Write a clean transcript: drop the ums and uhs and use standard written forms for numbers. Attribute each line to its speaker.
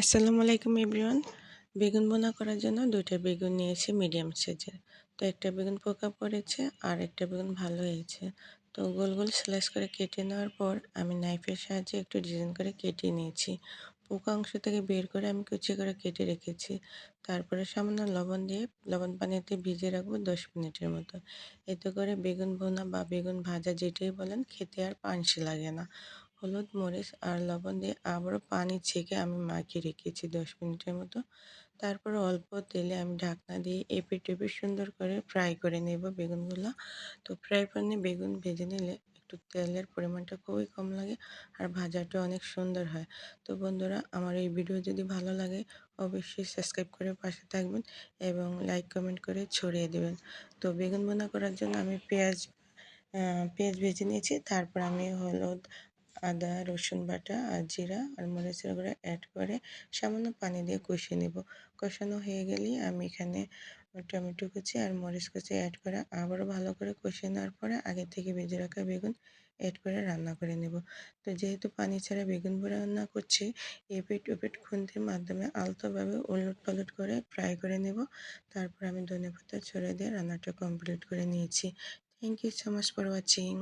Speaker 1: আসসালামু আলাইকুম এভরিওয়ান। বেগুন ভুনা করার জন্য ২ টা বেগুন নিয়েছি মিডিয়াম সাইজের। তো একটা বেগুন পোকা পড়েছে আর একটা বেগুন ভালো হয়েছে। তো গোল গোল স্লাইস করে কেটে নেওয়ার পর আমি নাইফের সাহায্যে একটু ডিজাইন করে কেটে নিয়েছি। পোকা অংশ থেকে বের করে আমি কুচি করে কেটে রেখেছি। তারপরে সামান্য লবণ দিয়ে লবণ পানিতে ভিজিয়ে রাখবো ১০ মিনিটের মতো। এতে করে বেগুন ভুনা বা বেগুন ভাজা যেটাই বলেন খেতে আর পানসে লাগে না। হলুদ, মরিচ আর লবণ দিয়ে আবারও পানি ছেঁকে আমি মাখিয়ে রেখেছি ১০ মিনিটের মতো। তারপরে অল্প তেলে আমি ঢাকনা দিয়ে এপিঠ-ওপিঠ সুন্দর করে ফ্রাই করে নেব বেগুনগুলা। তো ফ্রাই প্যানে বেগুন ভেজে নিলে একটু তেলের পরিমাণটা খুবই কম লাগে আর ভাজাটা অনেক সুন্দর হয়। তো বন্ধুরা, আমার এই ভিডিও যদি ভালো লাগে অবশ্যই সাবস্ক্রাইব করে পাশে থাকবেন এবং লাইক কমেন্ট করে ছড়িয়ে দেবেন। তো বেগুন ভুনা করার জন্য আমি পেঁয়াজ ভেজে নিয়েছি। তারপর আমি হলুদ, আদা, রসুন বাটা আর জিরা আর মরিচের গুঁড়া অ্যাড করে সামান্য পানি দিয়ে কষিয়ে নেব। কষানো হয়ে গেলেই আমি এখানে টমেটো কুচি আর মরিচ কুচি অ্যাড করে আবারও ভালো করে কষিয়ে নেওয়ার পরে আগে থেকে ভেজে রাখা বেগুন অ্যাড করে রান্না করে নেব। তো যেহেতু পানি ছাড়া বেগুন পোড়া রান্না করছি, এপিঠ ওপিঠ খুন্তির মাধ্যমে আলতোভাবে ওলট-পালট করে ফ্রাই করে নেব। তারপর আমি ধনেপাতা ছড়িয়ে দিয়ে রান্নাটা কমপ্লিট করে নিয়েছি। Thank you so much for watching.